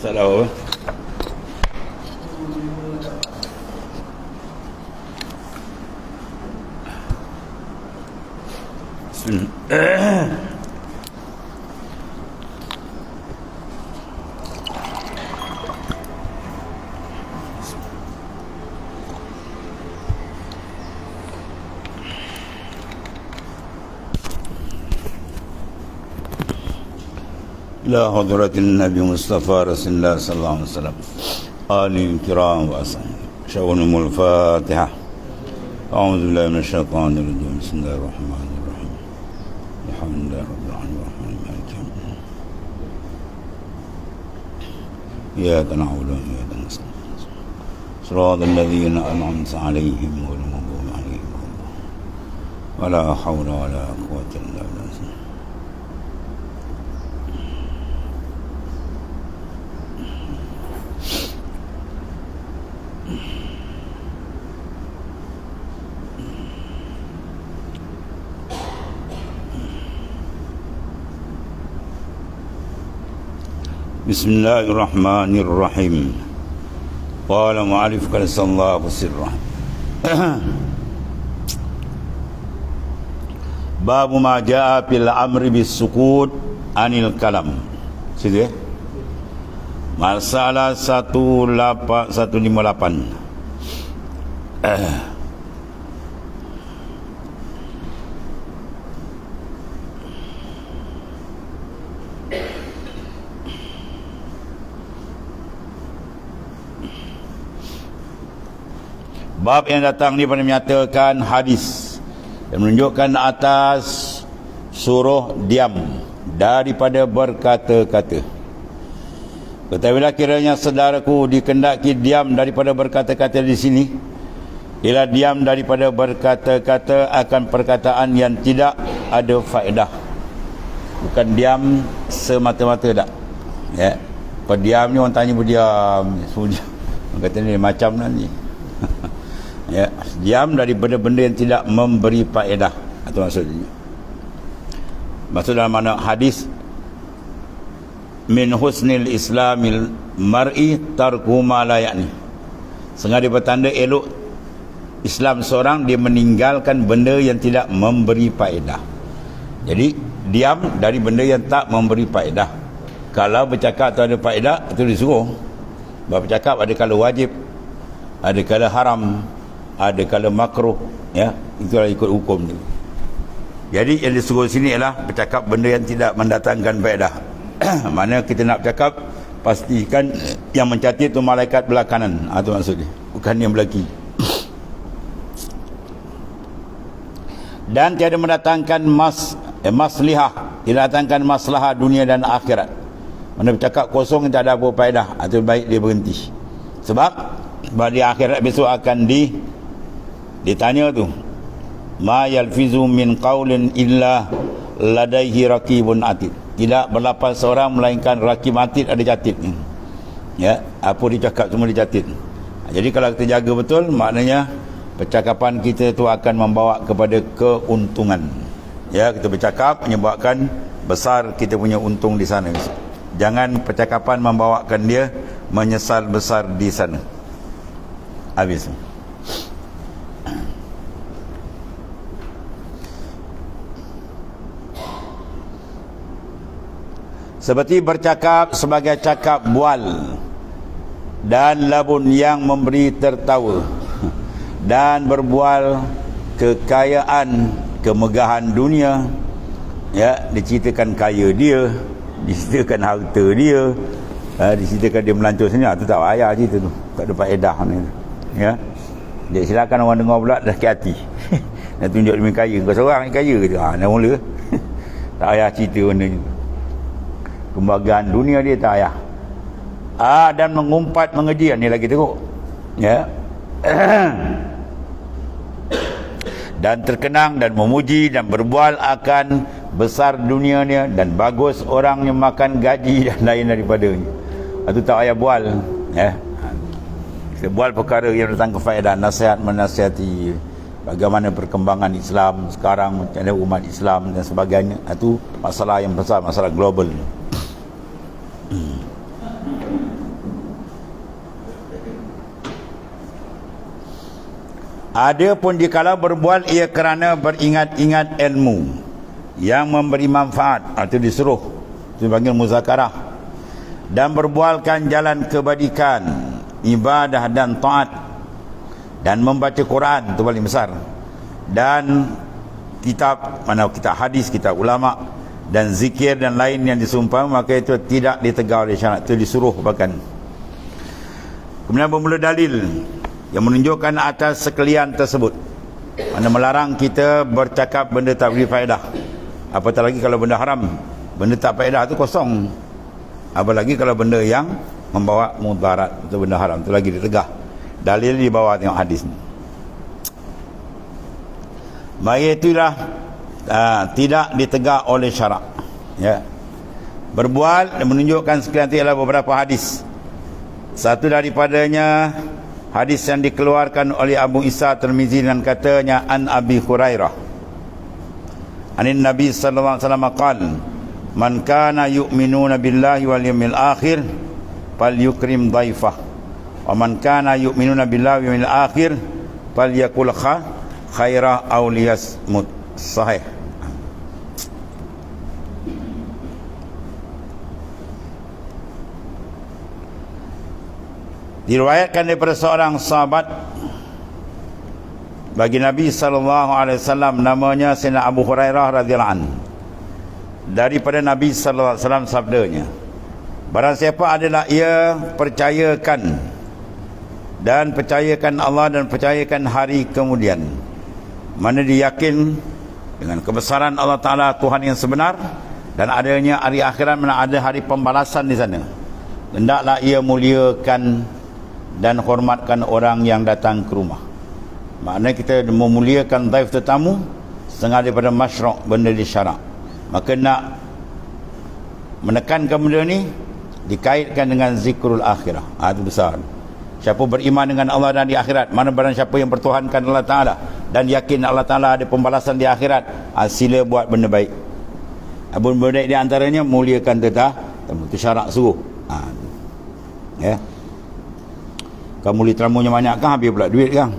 Masalah apa? إلى حضرة النبي مصطفى رسول الله صلى الله عليه وسلم آله الكرام وأصحابه شاورهم الفاتحة. أعوذ بالله من الشيطان الرجيم. بسم الله الرحمن الرحيم. الحمد لله رب العالمين الرحمن مالك يوم الدين. إياك نعبد وإياك نستعين. صراط الذين أنعمت عليهم غير المغضوب عليهم ولا حول ولا قوة إلا بالله. Bismillahirrahmanirrahim. Qala mu'alif sallallahu sirrah. Babu ma jaa fil amri bis sukut anil kalam. Situ ya. Masalah 158. Bab yang datang ni pada menyatakan hadis yang menunjukkan atas suruh diam daripada berkata-kata. Ketahuilah kiranya saudaraku dikendaki diam daripada berkata-kata di sini ialah diam daripada berkata-kata akan perkataan yang tidak ada faedah. Bukan diam semata-mata tak. Ya. Kalau diam ni orang tanya berdiam. Orang kata ni macam ni. Ya, diam daripada benda yang tidak memberi faedah. Itu maksudnya. Maksud dalam mana hadis min husnil islamil mar'i tarku ma la ya'ni. Sengaja bertanda elok Islam seorang dia meninggalkan benda yang tidak memberi faedah. Jadi diam dari benda yang tak memberi faedah. Kalau bercakap tu ada faedah, itu disuruh. Bercakap ada kala wajib, ada kala haram, ada kala makruh, ya, itulah ikut hukum tu. Jadi yang disuruh sini ialah bercakap benda yang tidak mendatangkan faedah. Mana kita nak bercakap, pastikan yang mencatat tu malaikat belah kanan. Itu maksudnya, bukan yang belah kiri. Dan tiada mendatangkan maslihah, tidak datangkan maslahah dunia dan akhirat. Mana bercakap kosong tak ada apa faedah, itu baik dia berhenti. Sebab di akhirat besok akan ditanya tu, ma yalfizu min qaulin illa ladaihi raqibun atid. Tidak berlapan seorang melainkan raqib atid, ada catat ni. Ya, apa dicakap semua dicatat. Jadi kalau kita jaga betul, maknanya percakapan kita tu akan membawa kepada keuntungan. Ya, kita bercakap menyebabkan besar kita punya untung di sana. Jangan percakapan membawakan dia menyesal besar di sana. Habis. Seperti bercakap sebagai cakap bual dan labun yang memberi tertawa, dan berbual kekayaan kemegahan dunia, ya, diceritakan kaya dia, diceritakan harta dia, diceritakan dia melancur sini, tu tak payah cerita tu, tak ada faedah ni. Ya, jadi silakan orang dengar pula dah sakit hati. Nak tunjuk dia kaya, kau seorang ni kaya ke? Nak mula. Tak payah cerita benda ni. Kembagaan dunia dia tak payah. Dan mengumpat mengeji ni lagi teruk. Ya. Dan terkenang dan memuji dan berbual akan besar dunianya dan bagus orang yang makan gaji dan lain daripadanya. Itu tak payah bual. Ya. Kita bual perkara yang datang kefaedah, nasihat menasihati bagaimana perkembangan Islam sekarang, macam mana umat Islam dan sebagainya. Itu masalah yang besar, masalah global. Ada pun jikalau berbual ia kerana beringat-ingat ilmu yang memberi manfaat, itu disuruh, itu dipanggil muzakarah. Dan berbualkan jalan kebajikan, ibadah dan taat, dan membaca Quran, itu paling besar. Dan kitab, mana kitab hadis, kitab ulama, dan zikir dan lain yang disumpah, maka itu tidak ditegar oleh syarat, itu disuruh bahkan. Kemudian bermula dalil yang menunjukkan atas sekalian tersebut, mana melarang kita bercakap benda tak beri faedah, apatah lagi kalau benda haram. Benda tak faedah itu kosong, apalagi kalau benda yang membawa mudarat, itu benda haram, itu lagi ditegah. Dalil di bawah tengok hadis ni. Maka itulah tidak ditegak oleh syarak, ya. Berbual dan menunjukkan sekalian itu ialah beberapa hadis. Satu daripadanya hadis yang dikeluarkan oleh Abu Isa Tirmizi dan katanya an Abi Hurairah anin Nabi sallallahu alaihi wasallam qala man kana yu'minuna billahi wal yawmil akhir falyukrim dhaifah wa man kana yu'minuna billahi wal yawmil akhir falyakul khaira aw liyasmut. Sahih. Diriwayatkan daripada seorang sahabat bagi Nabi SAW, namanya Sayyidina Abu Hurairah radhiyallahu anhu. Daripada Nabi SAW sabdanya, barang siapa adalah ia percayakan dan percayakan Allah dan percayakan hari kemudian, mana dia yakin dengan kebesaran Allah Ta'ala, Tuhan yang sebenar, dan adanya hari akhirat, mana ada hari pembalasan di sana, hendaklah ia muliakan dan hormatkan orang yang datang ke rumah. Maknanya kita memuliakan dhaif tetamu setengah daripada masyru', benda disyarak. Maka nak menekankan benda ni dikaitkan dengan zikrul akhirah. Itu besar. Siapa beriman dengan Allah dan di akhirat, mana barang siapa yang bertuhankan Allah Ta'ala dan yakin Allah Ta'ala ada pembalasan di akhirat, sila buat benda baik. Benda baik di antaranya muliakan tetamu. Itu syarak suruh. Ya. Kamu beli teramunya banyak kan, habis pula duit kan,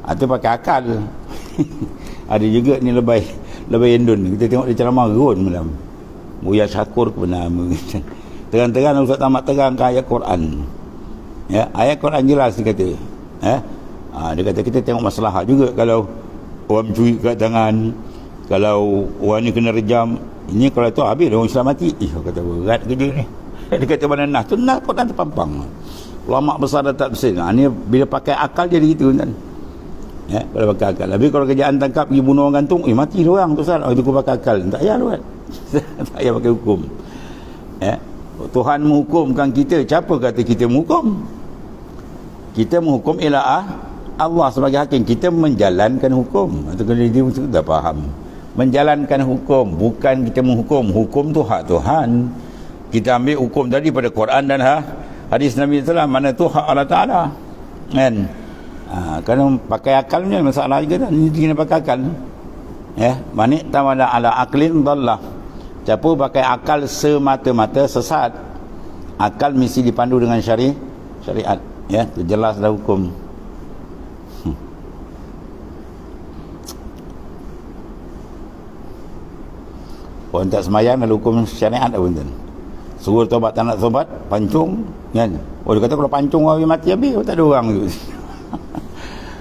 itu pakai akal. Ada juga ni lebay endun, kita tengok dia ceramah gerun malam, Buya Syakur ke bernama. Terang-terang Ustaz tamat terangkan ayat Quran, ya, ayat Quran jelas dia kata, dia kata kita tengok masalah juga. Kalau orang mencuri kat tangan, kalau orang ni kena rejam, ini kalau tu habis orang Islam mati. Kata berat kerja ni. Dia kata mana nas tu, nas Quran terpampang. Ulama besar dan tak besar. Ini bila pakai akal jadi gitu kan. Ya, kalau pakai akal. Tapi kalau kerjaan tangkap pergi bunuh orang gantung, mati dia orang tu Ustaz. Itu kau pakai akal. Tak payah buat. Tak payah pakai hukum. Ya. Tuhan menghukumkan kita. Siapa kata kita menghukum? Kita menghukum ialah Allah sebagai hakim. Kita menjalankan hukum. Itu kalau dia mesti dah faham. Menjalankan hukum, bukan kita menghukum. Hukum tu hak Tuhan. Kita ambil hukum tadi pada Quran dan hadis Nabi SAW, mana tu hak Allah Ta'ala kan. Kalau pakai akalnya masalah juga dah. Ini kena pakai akal, ya. Manik tamada ala aklin dhallah. Siapa pakai akal semata-mata sesat. Akal mesti dipandu dengan syariat, ya. Itu jelas dah hukum. Orang tak semayang dalam hukum syariat dah pun. Suruh tobat tak nak tobat, pancung kan. Dia kata kalau pancung orang mati habis, tak ada orang tu.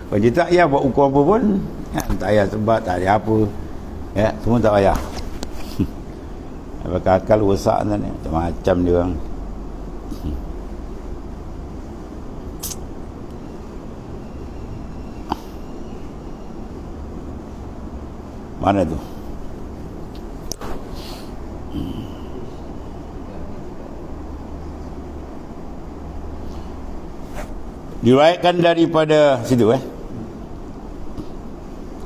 Kalau dia tak payah buat hukum apa pun, ya, tak payah tobat, tak payah apa, ya, semua tak payah. Pakai akal rosak kan, macam-macam dia orang. Mana tu? Diriwayatkan daripada situ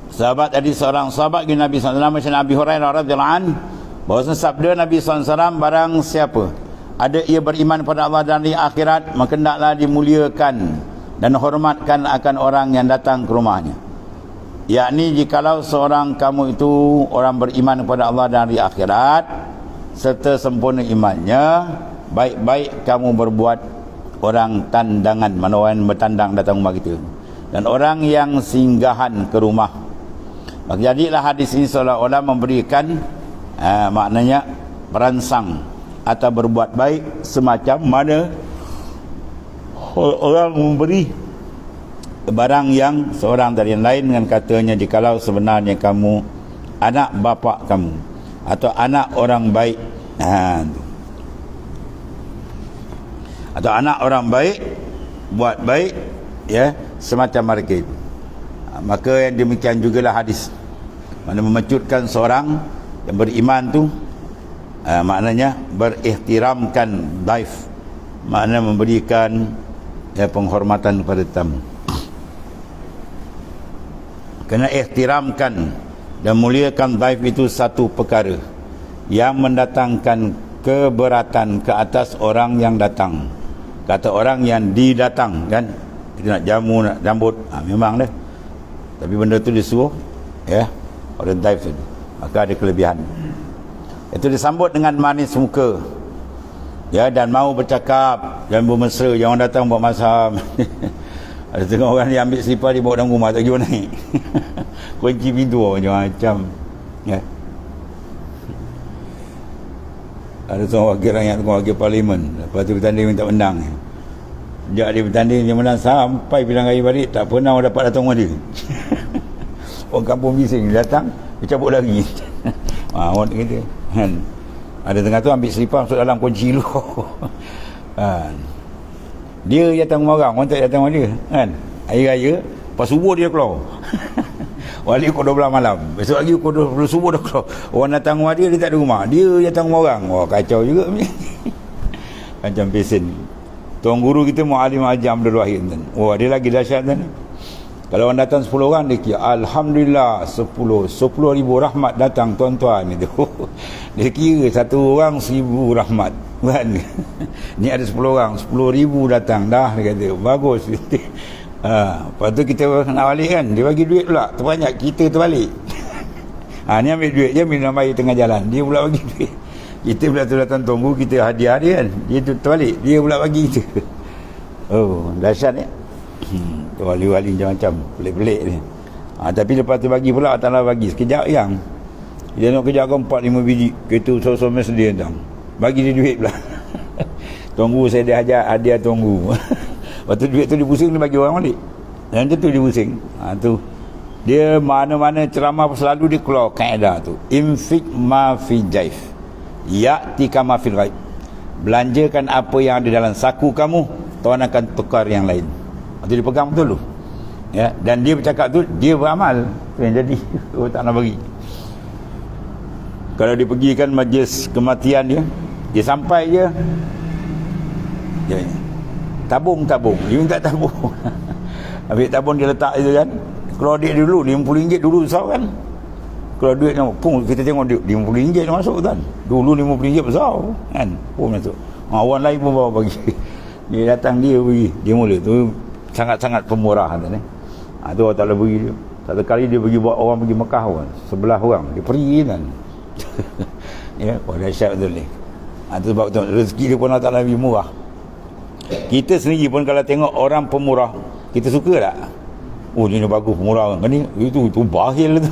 sahabat tadi, seorang sahabat di Nabi SAW, Nabi Hurairah radhiyallahu anhu, bahawa sabda Nabi SAW, barang siapa ada ia beriman pada Allah dan hari akhirat, maka hendaklah dimuliakan dan hormatkan akan orang yang datang ke rumahnya. Yakni jikalau seorang kamu itu orang beriman kepada Allah dan hari akhirat serta sempurna imannya, baik-baik kamu berbuat orang tandangan, mana orang bertandang datang rumah kita. dan orang yang singgahan ke rumah. Maka jadilah hadis ini seolah-olah memberikan maknanya merangsang atau berbuat baik semacam mana orang memberi barang yang seorang dari yang lain dengan katanya, jikalau sebenarnya kamu anak bapa kamu atau anak orang baik, atau anak orang baik, buat baik, ya, semacam mereka itu. Maka yang demikian jugalah hadis mana memecutkan seorang yang beriman tu, maknanya berihtiramkan daif, maknanya memberikan penghormatan kepada tamu. Kena ihtiramkan dan muliakan daif itu satu perkara yang mendatangkan keberatan ke atas orang yang datang. Kata orang yang didatang, kan, kita nak jamu, nak jambut, memang dah, tapi benda tu disuruh, ya, orang daif tu, maka ada kelebihan. Itu disambut dengan manis muka, ya, dan mau bercakap dan bermesra. Jangan datang buat masam. Ada tengok orang dia ambil selipar, dia bawa dalam rumah, tak kira naik. Kunci pintu macam-macam, ya. Ada seorang wakil rakyat, wakil parlimen, lepas tu bertanding minta menang. Sejak dia bertanding, dia menang sampai pilihan raya balik, tak pernah orang dapat datang rumah dia. Orang kampung bising, dia datang, dia cabut lagi. Orang kata, kan, ada tengah tu ambil selipar masuk dalam kunci luar. Dia datang rumah orang tak datang rumah dia, kan. Hari raya, lepas subuh dia keluar. Balik pukul 12 malam, besok lagi pukul 12 subuh dah keluar. Orang datang rumah dia, dia tak ada rumah, dia datang rumah orang. Wah, kacau juga. Macam pesen. Tuan guru kita Muallim Haji Abdul Wahid, wah, dia lagi dahsyat kan. Kalau orang datang 10 orang, dia kira Alhamdulillah 10 ribu rahmat datang tuan-tuan itu. Dia kira satu orang 1000 rahmat, kan. Ni ada 10 orang, 10,000 datang dah, dia kata bagus. Lepas tu kita nak balik, kan, dia bagi duit pula terbanyak, kita terbalik. Ni ambil duit je, minum air tengah jalan, dia pula bagi duit. Kita pula tu datang tunggu, kita hadiah dia, kan, dia tu terbalik, dia pula bagi kita. Oh, dahsyat ya. Tu wali-wali macam-macam, pelik-pelik ni. Tapi lepas tu bagi pula, Allah bagi sekejap yang dia nak kerja kau 4-5 biji, kereta usaha-usaha sedia datang, bagi dia duit pula. Tunggu saya dia hajar hadiah tunggu. Lepas tu duit tu dia pusing, dia bagi orang balik. Dan tu dia pusing. Tu dia mana-mana ceramah selalu dia keluar kaedah tu, infik ma fi jaif ya'tika ma fil ghaib. Belanjakan apa yang ada dalam saku kamu, Tuhan akan tukar yang lain. Itu dia pegang betul tu, ya. Dan dia bercakap tu, dia beramal. Tu yang jadi. Oh, tak nak bagi. Kalau dia pergi kan majlis kematian dia sampai je, dia tabung, dia minta tabung. Ambil tabung, dia letak itu, kan. Keluar duit dulu, RM50 dulu besar, kan. Keluar duit pun kita tengok duit RM50 masuk, kan. Dulu RM50 besar, kan, pun masuk. Orang lain pun bawa bagi. Dia datang, dia bagi, dia mula tu sangat-sangat pemurah, kan. Tu orang tak boleh bagi dia. Satu kali dia bagi buat orang pergi Mekah, kan, 11 orang dia pergi, kan. Ya, dahsyat betul ni. Tu sebab tu rezeki dia pun Allah Ta'ala lebih murah. Kita sendiri pun kalau tengok orang pemurah, kita suka tak? Oh, ni bagus pemurah, kan, ni itu bahil tu.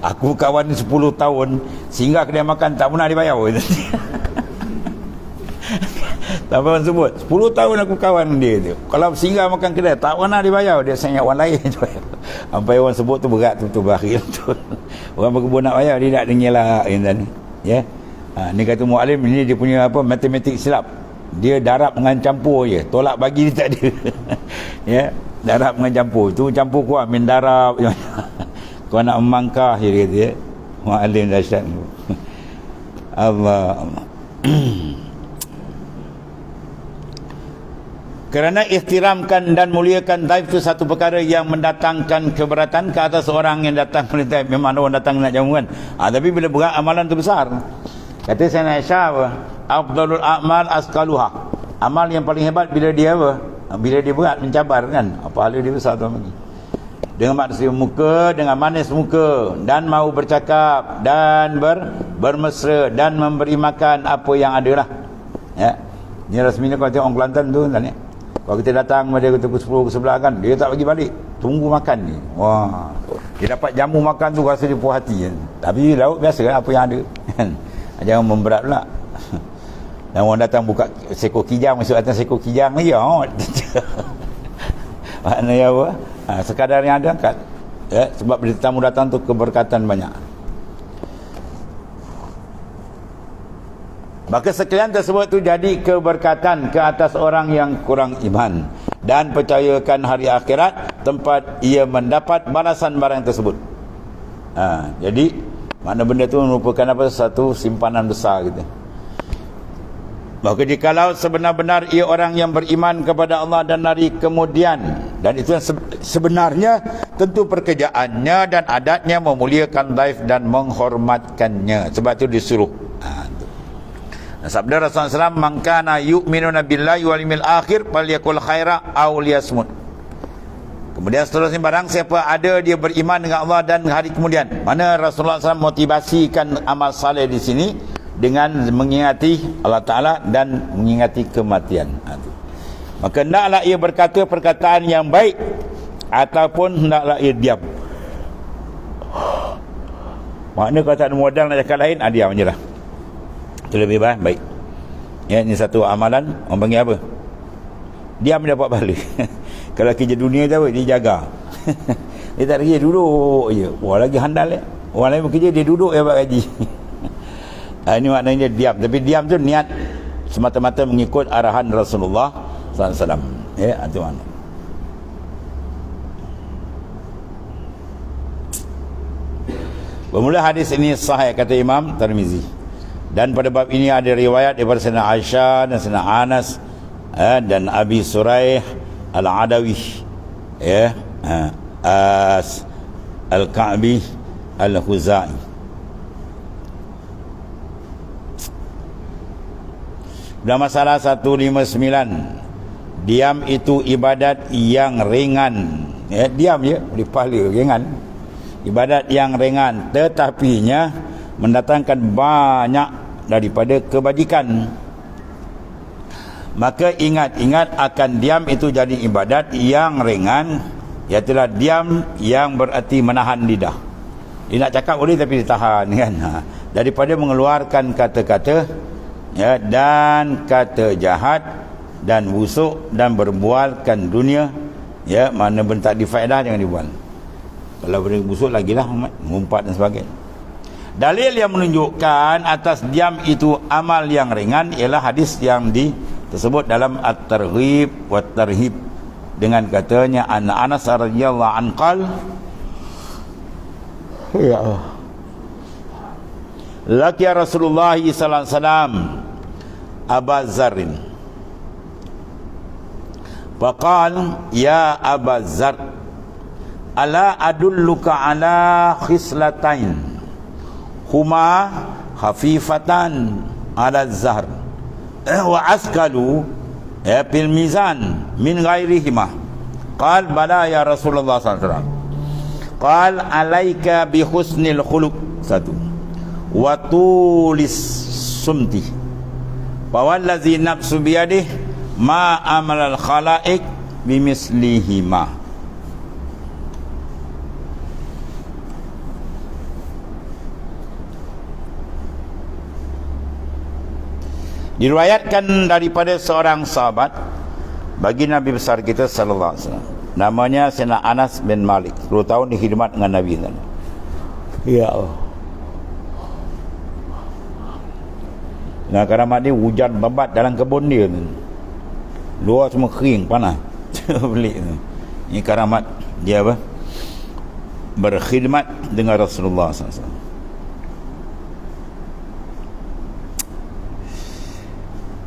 Aku kawan 10 tahun, singgah kedai makan tak pernah dibayar. Tak pernah sebut 10 tahun aku kawan dia tu, kalau singgah makan kedai tak pernah dibayar, dia sayang orang lain. Sampai orang sebut tu berat, tu bahil tu. Orang berkebun nak bayar, dia tak dengarlah, ya. Ni kata Muallim ni, dia punya apa, matematik silap. Dia darab dengan campur je, tolak bagi dia tak ada. Ya, darab dengan campur tu, campur kuat main darab. Kau nak memangkah je, dia kata, ya. Muallim dahsyat. Allah. Kerana ihtiramkan dan muliakan daif itu satu perkara yang mendatangkan keberatan ke atas orang yang datang ke daif. Memang orang datang nak jamu, kan. Tapi bila berat, amalan tu besar. Kata Sayyidina Aisyah apa? Afdalul a'mal asqaluha. Amal yang paling hebat bila dia apa? Bila dia berat, mencabar, kan. Pahala dia besar tu lagi. Dengan maksud muka, dengan manis muka, dan mau bercakap, dan bermesra, dan memberi makan apa yang ada lah. Ya. Ni rasminya kalau tengok orang Kelantan tu, kan, ya. Kalau kita datang pada pukul 10 ke 11, kan, dia tak bagi balik. tunggu makan ni. Wah, dia dapat jamu makan tu rasa dia puas hati kan. Tapi lauk biasa lah, apa yang ada kan. Jangan memberat pula. Dan orang datang buka seekor kijang, masuk atas seekor kijang lagi. Maknanya apa? Sekadar yang ada angkat. Sebab bila tamu datang tu keberkatan banyak. Maka sekalian tersebut tu jadi keberkatan ke atas orang yang kurang iman dan percayakan hari akhirat, tempat ia mendapat balasan barang tersebut. Jadi mana benda tu merupakan apa, satu simpanan besar gitu. Maka jikalau sebenar-benar ia orang yang beriman kepada Allah dan hari kemudian, dan itu yang sebenarnya, tentu pekerjaannya dan adatnya memuliakan daif dan menghormatkannya. Sebab itu disuruh. Sabda Rasulullah SAW, man kana yu'minuna billahi wal yawmil akhir falyakul khaira aw liyasmut. Kemudian seterusnya, barang siapa ada dia beriman dengan Allah dan hari kemudian. Mana Rasulullah SAW motivasikan amal saleh di sini dengan mengingati Allah Ta'ala dan mengingati kematian. Maka hendaklah ia berkata perkataan yang baik ataupun hendaklah ia diam. Maknanya kalau tak ada modal nak cakap lain, diam je lah. Itu lebih baik. Ya, ini satu amalan, orang panggil apa? Diam dapat pahala. Kalau kerja dunia tu apa? Dia jaga. Dia tak kerja, duduk je. Wah, lagi handal ya. Orang lain bekerja, dia duduk dia dapat gaji. Ini maknanya diam. Tapi diam tu niat semata-mata mengikut arahan Rasulullah SAW. Ya, itu mana. Bermula hadis ini sahih, kata Imam Tirmizi. Dan pada bab ini ada riwayat daripada Sayyidina Aisyah dan Sayyidina Anas dan Abi Suraih Al-Adawi, Al-Ka'bi Al-Khuzai. Dalam masalah 159, diam itu ibadat yang ringan. Diam je, boleh pahala, ringan. Ibadat yang ringan, tetapinya mendatangkan banyak daripada kebajikan. Maka ingat-ingat akan diam itu jadi ibadat yang ringan, iaitulah diam yang berarti menahan lidah. Dia nak cakap boleh tapi ditahan kan. Daripada mengeluarkan kata-kata dan kata jahat dan busuk dan berbualkan dunia, mana benda tak difaedah jangan dibual. Kalau benda busuk lagilah mengumpat dan sebagainya. Dalil yang menunjukkan atas diam itu amal yang ringan ialah hadis yang tersebut dalam At-Targhib wa Tarhib dengan katanya Anas radhiyallahu anhu qala, ya laqiya Rasulullah sallallahu alaihi wasallam Aba Zarrin faqala ya Aba Zar ala adulluka ala khislatain huma khafifatan ala zahr wa askalu fil mizan min ghairihima. Qal bala ya Rasulullah sallallahu alaihi wasallam. Qal alaika bi husnil khuluq, satu, wa tulis sumti, wa wallazi nafsu biyadihi ma amalal khalaiq bimislihima. Diriwayatkan daripada seorang sahabat bagi Nabi besar kita sallallahu alaihi wasallam, namanya Sayyidina Anas bin Malik, 10 tahun dikhidmat dengan Nabi. Ya Allah. Nah, keramat dia hujan babat dalam kebun dia tu. Luar semua kering, panas. Pelik tu. Ini keramat dia apa? Berkhidmat dengan Rasulullah SAW.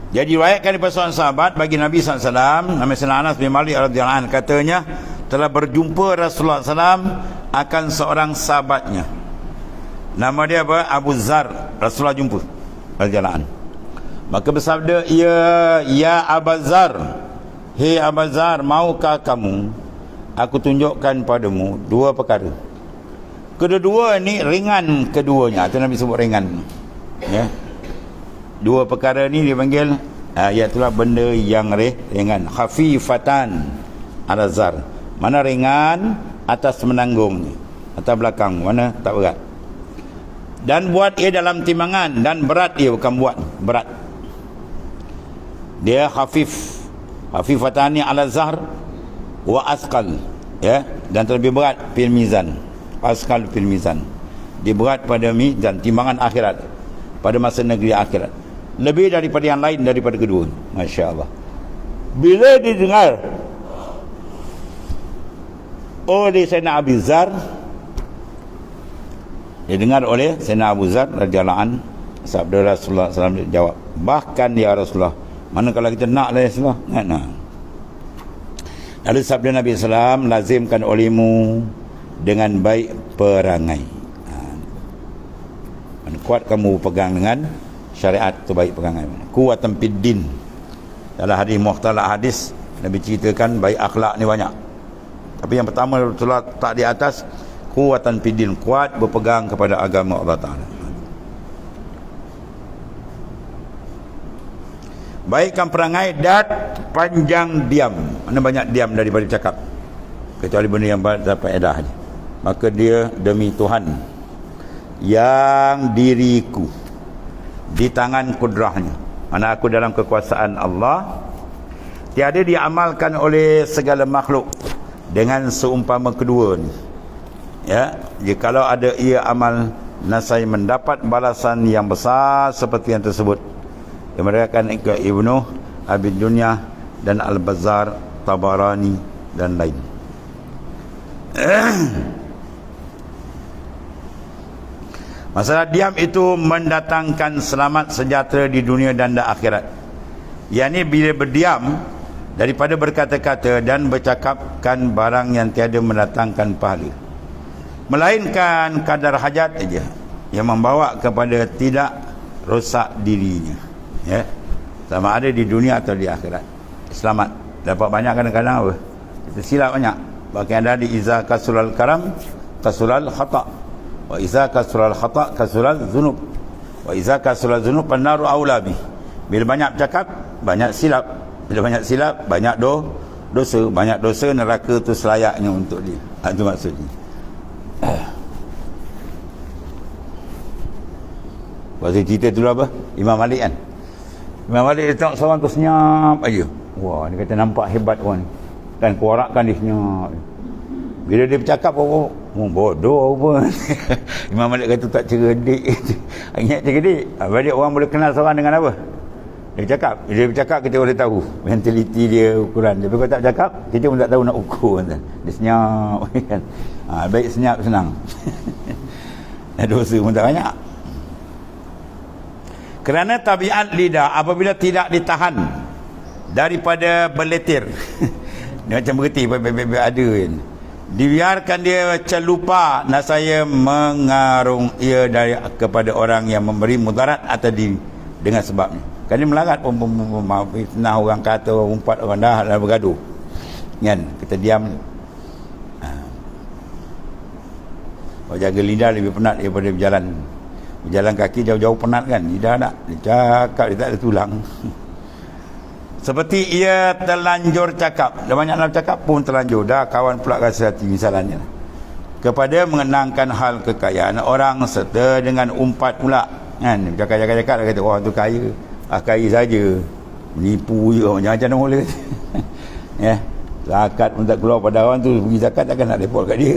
Jadi riwayatkan daripada seorang sahabat bagi Nabi SAW, nama Sayyidina Anas bin Malik radhiyallahu anhu, katanya telah berjumpa Rasulullah SAW akan seorang sahabatnya. Nama dia apa? Abu Zar. Rasulullah jumpa radhiyallahu anhu. Maka bersabda ia, ya Abu Zar, hei Abu Zar, maukah kamu aku tunjukkan padamu dua perkara. Kedua-dua ni ringan keduanya, atau Nabi sebut ringan. Ya. Dua perkara ni dipanggil iaitulah benda yang ringan, khafifatan ala zar, Mana ringan, atas menanggung, atas belakang, mana tak berat. Dan buat ia dalam timbangan, dan berat ia, bukan buat, berat. Dia khafif, khafifatani ala zahr wa asqal, ya, dan terlebih berat fil mizan, asqal fil mizan, dia berat pada mizan, timbangan akhirat, pada masa negeri akhirat, lebih daripada yang lain, daripada kedua. Masya Allah. Bila didengar oleh Sayyidina Abu Zar, didengar oleh Sayyidina Abu Zar radhiyallahu an, sabda Rasulullah SAW jawab, bahkan ya Rasulullah, mana kalau kita nak lah ya Rasulullah, nak. Lalu sabda Nabi SAW, lazimkan olehmu dengan baik perangai. Kuat kamu pegang dengan syariat tu, baik perangai. Kuatan fiddin. Dalam hadis mukhtalaf hadis, Nabi ceritakan baik akhlak ni banyak. Tapi yang pertama Rasulullah tak di atas, kuatan fiddin, kuat berpegang kepada agama Allah Ta'ala. Baikkan perangai dan panjang diam. Mana banyak diam daripada cakap, kecuali benda yang dapat edah ni. Maka dia demi Tuhan yang diriku di tangan kudrahnya, mana aku dalam kekuasaan Allah, tiada diamalkan oleh segala makhluk dengan seumpama kedua ni. Ya, jikalau ada ia amal, nasai mendapat balasan yang besar seperti yang tersebut. Yang meriwayatkan ke Ibnu Abi Dunya dan Al-Bazzar, Tabarani dan lain. Masalah diam itu mendatangkan selamat sejahtera di dunia dan di akhirat. Yakni bila berdiam daripada berkata-kata dan bercakapkan barang yang tiada mendatangkan pahala, melainkan kadar hajat saja yang membawa kepada tidak rosak dirinya, ya, sama ada di dunia atau di akhirat. Selamat dapat banyak, kadang-kadang apa, kita silap banyak. Bahkan ada di iza kasulal karam kasulal khata, wa iza kasulal khata kasulal zunub, wa iza kasulal zunub pannaru aulabi. Bila banyak bercakap, banyak silap. Bila banyak silap, banyak dosa. Banyak dosa, neraka tu selayaknya untuk dia. Itu maksudnya. Pasal cerita tu apa? Imam Malik kan. Imam Malik dia tengok seorang tu senyap aja. Wah, dia kata nampak hebat orang ni. Dan kuarakkan dia senyap. Bila dia bercakap, bodoh apa. Imam Malik kata tak cerdik. Ingat cerdik. Balik orang boleh kenal seorang dengan apa? Dia bercakap. Bila dia bercakap, kita boleh tahu mentaliti dia, ukuran. Tapi kalau tak bercakap, kita pun tak tahu nak ukur. Dia senyap. Kan? Baik senyap, senang. Dosa pun tak banyak. Kerana tabiat lidah apabila tidak ditahan daripada berletir, dia macam berhenti ada kan, dibiarkan dia macam lupa, nasaya mengarung ia dari kepada orang yang memberi mudarat atau diri dengan sebabnya. Kan dia melarat pun fitnah orang, kata orang umpat, orang dah bergaduh kan, kita diam. Jaga lidah lebih penat daripada berjalan kaki jauh-jauh penat kan. Lidah tak, dia cakap, dia tak ada tulang. Seperti ia terlanjur cakap, dah banyak nak cakap pun terlanjur, dah kawan pula rasa hati misalnya, kepada mengenangkan hal kekayaan orang serta dengan umpat pula kan. Cakap-cakap dia kata orang tu kaya, kaya saja, menipu je, macam-macam orang boleh. Ya, zakat pun tak keluar pada orang tu, pergi zakat takkan nak report kat dia.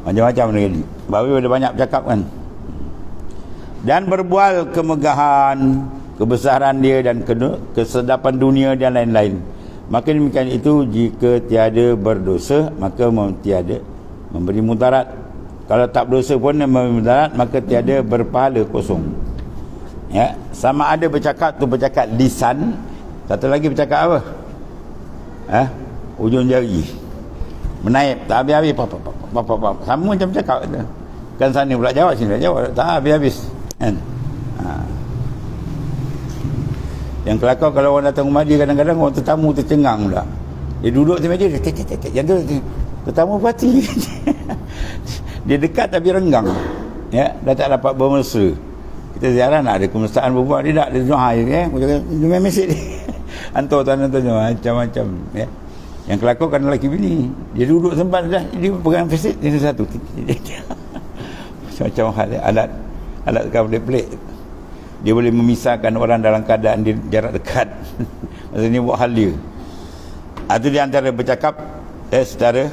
Macam-macam lagi. Baru ada banyak bercakap kan. Dan berbual kemegahan, kebesaran dia dan kesedapan dunia dan lain-lain. Maka demikian itu, jika tiada berdosa, maka tiada memberi mudarat. Kalau tak berdosa pun memberi mudarat, maka tiada berpahala, kosong. Ya, sama ada bercakap tu bercakap lisan, satu lagi bercakap apa? Ujung jari menaip, tak habis-habis, sama macam bercakap tu. Kan sana pula jawab, sini pula jawab, tak habis-habis kan. Yang kelakar kalau orang datang rumah dia, kadang-kadang orang tetamu tercengang pula, dia duduk di meja, yang tu tetamu parti. Dia dekat tapi renggang, ya, dah tak dapat bermesra. Kita ziarah nak ada kemesraan berbuat, dia tak, dia doa je, dia mesej dia. Hantar tuan-tuan macam-macam, ya. Yang kelakar kan lelaki bini. Dia duduk sempat dah, dia pegang faset dia satu. Macam-macam hal, alat kau pelik-pelik. Dia boleh memisahkan orang dalam keadaan dia jarak dekat. Maksudnya buat hal dia. Itu di antara bercakap secara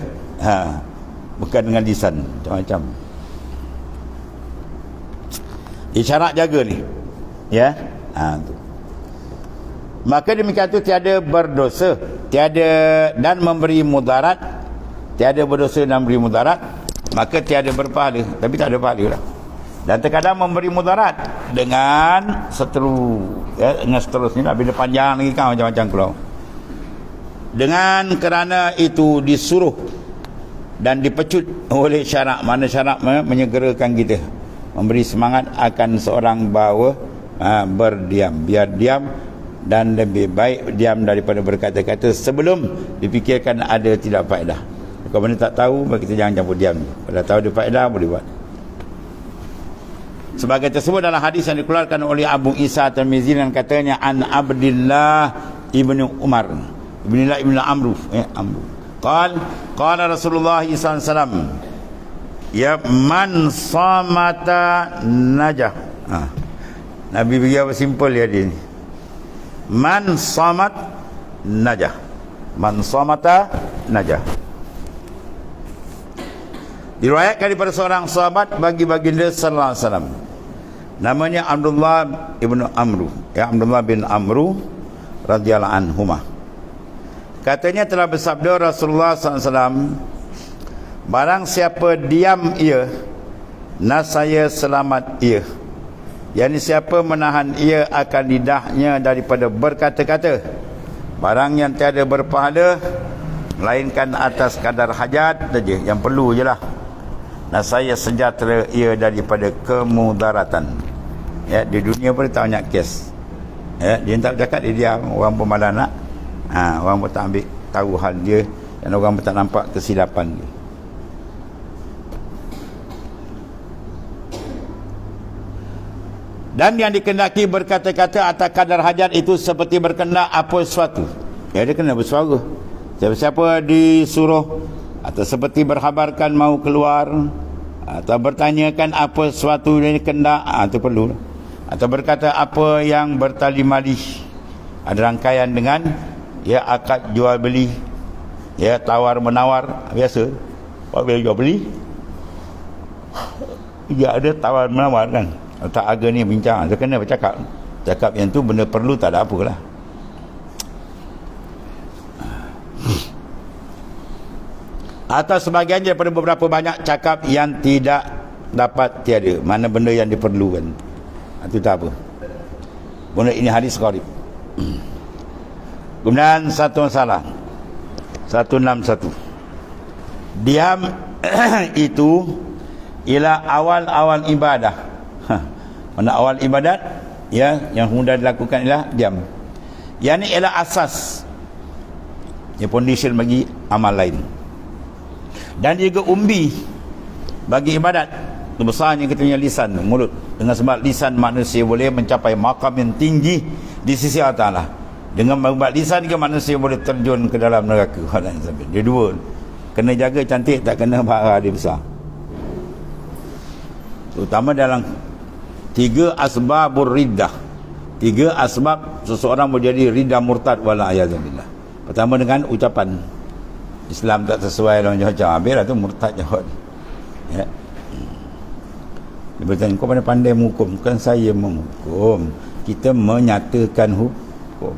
bukan dengan lisan, macam-macam. Isyarat jaga ni. Ya. Tu. Maka demikian itu tiada berdosa, tiada dan memberi mudarat, tiada berdosa dan memberi mudarat, maka tiada berpahala, tapi tak ada pahala lah. Dan terkadang memberi mudarat dengan dengan seterusnya lah, bila panjang lagi kan macam-macam keluar. Dengan kerana itu disuruh dan dipecut oleh syarak, mana syarak menyegerakan kita, memberi semangat akan seorang bahawa berdiam, biar diam, dan lebih baik diam daripada berkata-kata sebelum dipikirkan ada tidak faedah. Kalau benda tak tahu, kita jangan campur diam. Kalau tahu ada faedah, boleh buat. Sebagai tersebut dalam hadis yang dikeluarkan oleh Abu Isa Tirmizi dan katanya an Abdillah ibnu Umar ibnu Amru qala Rasulullah sallallahu alaihi wasallam ya man samata najah. Nabi bagi apa simple ya dia ni. Man samat najah. Man samata najah. Diriwayatkan daripada seorang sahabat bagi baginda sallallahu alaihi wasallam. Namanya Abdullah ibnu Amru. Ya, Abdullah bin Amru radhiyallahu anhuma. Katanya telah bersabda Rasulullah sallallahu alaihi wasallam, barang siapa diam ia, nasaya selamat ia. Yani siapa menahan ia akan lidahnya daripada berkata-kata barang yang tiada berpahala, melainkan atas kadar hajat saja, yang perlu je lah. Nasaya sejahtera ia daripada kemudaratan. Ya, di dunia pun tak banyak kes. Ya, dia tak bercakap, dia diam. Orang pun malah nak. Orang pun tak ambil tahu hal dia, dan orang pun tak nampak kesilapan dia. Dan yang dikendaki berkata-kata atas kadar hajat itu seperti berkendak apa sesuatu. Ya, dia kena bersuara. Siapa-siapa disuruh atau seperti berhabarkan mau keluar, atau bertanyakan apa sesuatu yang dikendak, itu perlu. Atau berkata apa yang bertali malih, ada rangkaian dengan akad jual beli, tawar menawar, biasa. Bila jual beli, ada tawar menawar kan. Tak agak ni bincang, dia kena bercakap. Cakap yang tu benda perlu, tak ada apalah. Atau sebahagian daripada beberapa banyak cakap yang tidak dapat tiada, mana benda yang diperlukan, itu tak apa. Benda ini hadis gharib. Kemudian satu masalah 161, diam itu ialah awal-awal ibadah. Mana awal ibadat yang mudah dilakukan ialah diam. Yang ni ialah asas, foundation bagi amal lain, dan juga umbi bagi ibadat. Besarnya kita punya lisan, mulut. Dengan sebab lisan manusia boleh mencapai makam yang tinggi di sisi Allah Ta'ala. Dengan membuat lisan ke manusia boleh terjun ke dalam neraka. Dia dua, kena jaga cantik, tak kena bara dia besar. Terutama dalam 3 asbabur riddah. 3 asbab seseorang menjadi riddah murtad wala ayazabillah. Pertama dengan ucapan Islam tak sesuai dengan macam habis tu murtad jawab. Ya. Dia bertanya, kau pandai menghukum? Bukan saya menghukum, kita menyatakan hukum.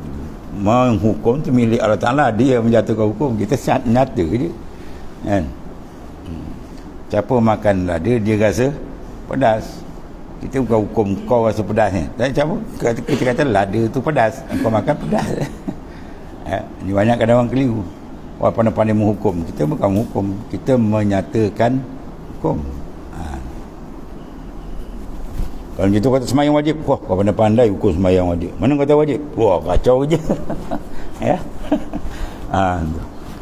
Menghukum tu milik Allah Ta'ala, dia menjatuhkan hukum, kita nyata je kan. Siapa makan lada dia rasa pedas, kita bukan hukum kau rasa pedas ni. Dan siapa kita kata lada tu pedas, kau makan pedas. Ini banyak kadang orang keliru. Orang pandai-pandai menghukum, kita bukan menghukum, kita menyatakan hukum. Kalau gitu kata sembahyang wajib, wah kau pandai-pandai hukum sembahyang wajib. Mana kata wajib? Wah kacau je. Ya.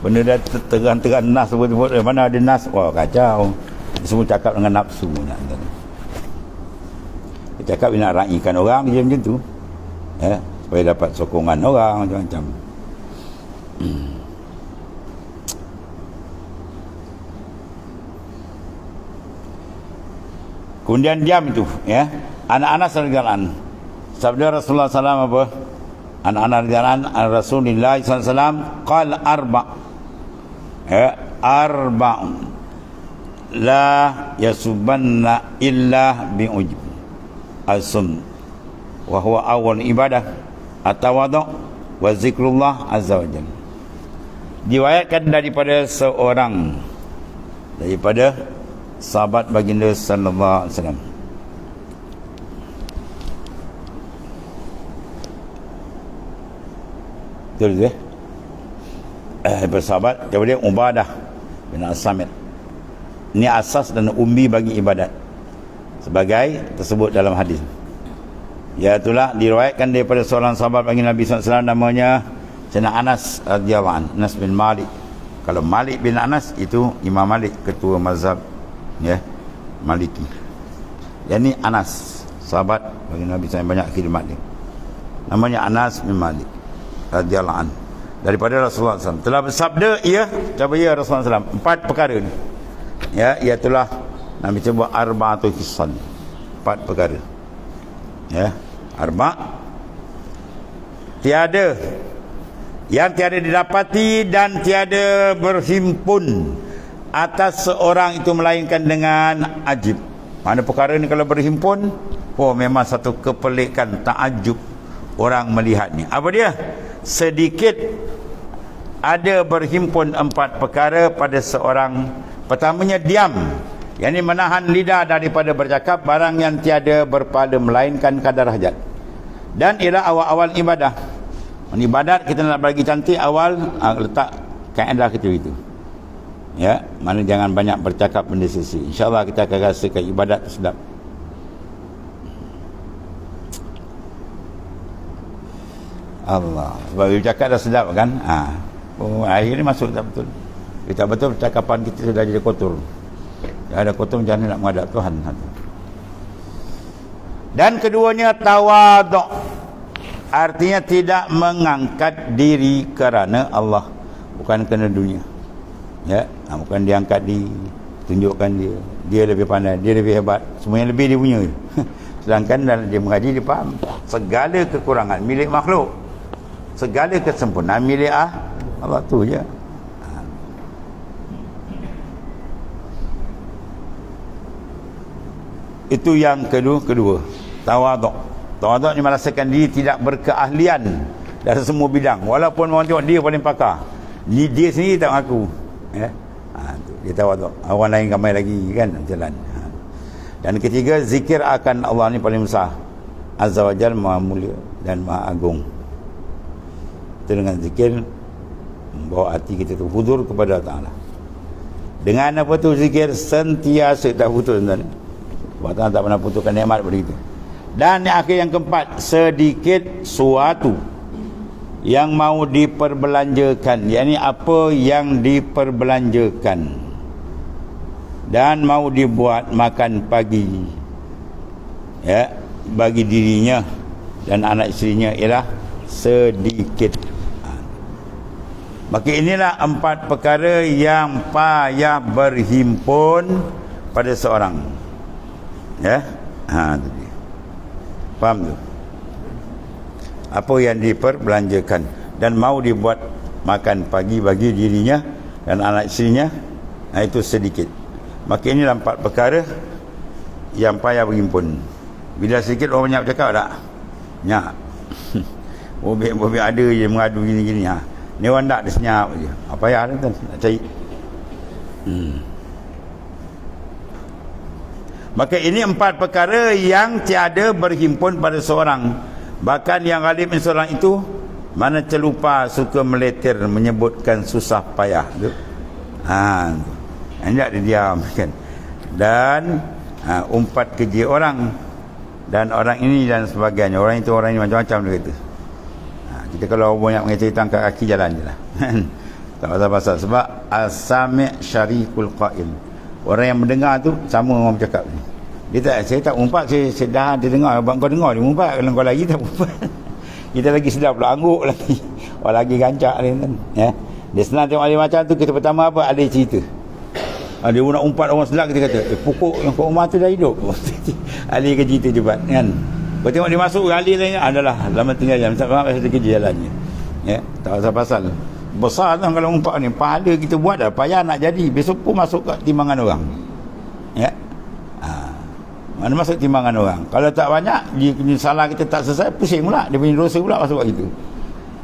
Benda dah terang-terang nas sebut-sebut, mana ada nas? Wah kacau. Semua cakap dengan nafsu. Dia cakap dia nak raikan orang dia macam tu. Ya, supaya dapat sokongan orang macam-macam. Kemudian diam itu, ya. Anak-anak radhiyallahu anhu. Sabda Rasulullah SAW apa? Anak-anak radhiyallahu anhu Rasulullah SAW qala arba'un la yasubanna illa bi'ujub as-sum wa huwa awal ibadah at-tawadhu wa zikrullah azza wa jalla. Diriwayatkan daripada sahabat baginda sallallahu alaihi wasallam. Betul bersahabat daripada Ubadah bin As-Samit. Ini asas dan umbi bagi ibadat sebagai tersebut dalam hadis. Iaitulah diriwayatkan daripada seorang sahabat bagi Nabi SAW, namanya Sayyidina Anas radhiyallahu anhu, Anas bin Malik. Kalau Malik bin Anas itu Imam Malik, ketua mazhab, ya, Maliki. Yang ni Anas, sahabat bagi Nabi SAW, banyak khidmat dia. Namanya Anas bin Malik radhiyallahu anhu, daripada Rasulullah SAW telah bersabda, Rasulullah SAW 4 perkara ni, ya, iaitulah Nabi sebut arba'atu hissan, 4 perkara, ya, tiada didapati dan tiada berhimpun atas seorang itu melainkan dengan ajib. Mana perkara ni kalau berhimpun, memang satu kepelikan, takjub orang melihatnya. Apa dia? Sedikit ada berhimpun 4 perkara pada seorang. Pertamanya diam, yakni menahan lidah daripada bercakap barang yang tiada berpahala melainkan kadar hajat. Dan ialah awal-awal ibadah. Ibadat kita nak bagi cantik, awal letak kaedah kita itu, ya, mana jangan banyak bercakap benda sisi. InsyaAllah kita akan rasakan ibadat sedap. Allah, sebab dia cakap dah sedap kan, akhirnya masuk tak betul. Kita betul percakapan kita sudah jadi kotor. Dah ada kotor, macam mana nak menghadap Tuhan. Dan keduanya tawadhu, artinya tidak mengangkat diri kerana Allah, bukan kerana dunia, ya, bukan dia angkat tunjukkan dia lebih pandai, dia lebih hebat, semuanya lebih dia punya. Sedangkan dalam dia mengaji, dia faham segala kekurangan milik makhluk, segala kesempurnaan milik Allah tu je. Itu yang kedua, tawadhu. Tawadhu ni merasakan diri tidak berkeahlian dalam semua bidang, walaupun orang tengok dia paling pakar, dia sendiri tak mengaku, ya. Dia tawadhu, orang lain ramai lagi kan jalan. Dan ketiga, zikir akan Allah ni paling besar, azza wa jalla, maha mulia dan maha agung. Itu dengan zikir membawa hati kita tu huzur kepada Allah Ta'ala. Dengan apa tu zikir? Sentiasa tak putus, tuan-tuan. Allah Ta'ala tak pernah putuskan nikmat pada kita. Dan yang akhir, yang keempat, sedikit suatu yang mau diperbelanjakan, yakni apa yang diperbelanjakan dan mau dibuat makan pagi, ya, bagi dirinya dan anak isterinya, ialah sedikit. Maka inilah 4 perkara yang payah berhimpun pada seorang, ya. Itu dia. Faham tu? Apa yang diperbelanjakan dan mau dibuat makan pagi bagi dirinya dan anak isterinya, itu sedikit. Maka inilah 4 perkara yang payah berhimpun. Bila sedikit orang banyak bercakap tak? Nyak. Bobek ada je mengadu gini-gini. Ni orang tak, dia senyap je. Apa payah tu nak cari. Maka ini 4 perkara yang tiada berhimpun pada seorang. Bahkan yang ghalib seorang itu, mana terlupa, suka meletir, menyebutkan susah payah tu. Hendak dia diam kan. Dan umpat keji orang dan orang ini dan sebagainya. Orang itu, orang ini, macam-macam dia kata. Kita kalau banyak mengajar angkat kaki, jalan je lah. Tak pasal-pasal. Sebab as-sami' syarikul qail. Orang yang mendengar tu sama orang bercakap ni. Saya tak umpat, saya dah dia dengar. Abang kau dengar dia umpat, kalau kau lagi tak umpat. Kita lagi sedap pula, angguk lagi. Orang lagi gancak dia kan. Ya. Dia senang tengok ada macam tu. Kita pertama apa? Ada cerita. Dia nak umpat orang selak, kita kata pokok yang kat rumah tu dah hidup. Ali kerja tu cepat kan. Kau tengok dia masuk Ali lainnya adalah lama tinggal jam sebab ada kerja jalannya. Ya, tak pasal pasal. Besar tu kalau umpat ni, pahala kita buat dah, payah nak jadi, besok pun masuk kat timbangan orang. Ya. Mana masuk timbangan orang. Kalau tak banyak, dia salah kita tak selesai, pusing pula, dia punya dosa pula masuk kat kita.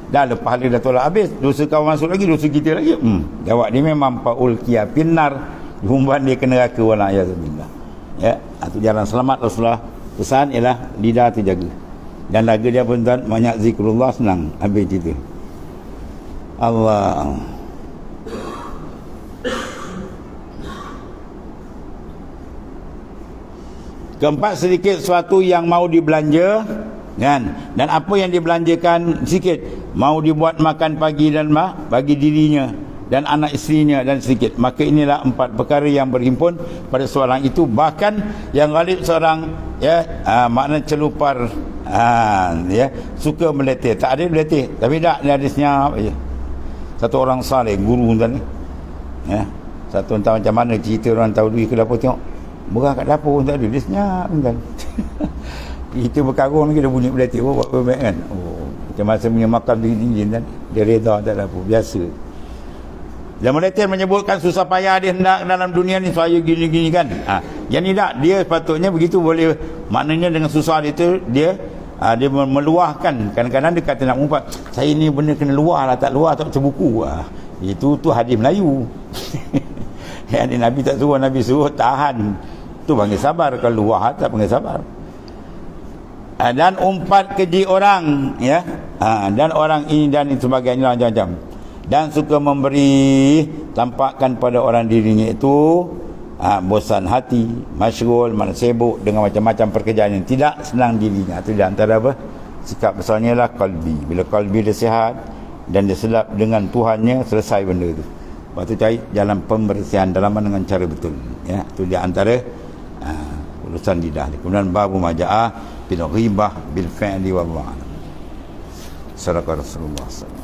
Dah lepas dia dah tolak habis, dosa kau masuk lagi, dosa kita lagi. Jawab dia memang paul kia pinar, umban dia kena neraka wala yazbillah. Ya, itu jalan selamat Rasulullah. Pesan ialah lidah terjaga. Dan lagu dia pun tuan, banyak zikrullah, senang habis cerita. Allah. Keempat, sedikit sesuatu yang mau dibelanja kan, dan apa yang dibelanjakan sedikit, mau dibuat makan pagi dan bagi dirinya dan anak isterinya dan sedikit, maka inilah empat perkara yang berhimpun pada seorang itu. Bahkan yang ghalib seorang makna celupar, suka meletih. Tak ada meletih, tapi tak dia ada senyap aja. Satu orang saleh, guru tuan ni, satu entah macam mana cerita, orang tahu duit ke dapur, tengok berang kat dapur pun tak ada, dia senyap kan. Kita berkarung lagi, dia bunyi meletih, buat baik kan. Macam masa punya makam tinggi kan, dia reda tak ada apa, biasa. Dan meletih menyebutkan susah payah dia hendak dalam dunia ni supaya gini-gini kan. Yang ni tak, dia sepatutnya begitu boleh, maknanya dengan susah dia tu, dia meluahkan. Kadang-kadang dia kata nak mengumpat, saya ni benda kena luah lah, tak luah tak baca buku. Itu hadis Melayu. Yang Nabi tak suruh, Nabi suruh tahan. Tu panggil sabar. Kalau luah tak panggil sabar. Dan umpat keji orang, ya. Dan orang ini dan sebagainya macam-macam. Dan suka memberi, tampakkan pada orang dirinya itu bosan hati, masyghul, mana sibuk dengan macam-macam pekerjaan yang tidak senang dirinya. Itu di antara apa? Sikap besarnya lah kalbi. Bila kalbi dia sihat dan dia sedap dengan Tuhannya, selesai benda itu. Lepas tu cari jalan pembersihan dalaman dengan cara betul. Ya, itu di antara urusan lidah. Kemudian babu maja'ah bil ghibah bil fi'li wallahu a'lam. Sadaqah Rasulullah SAW.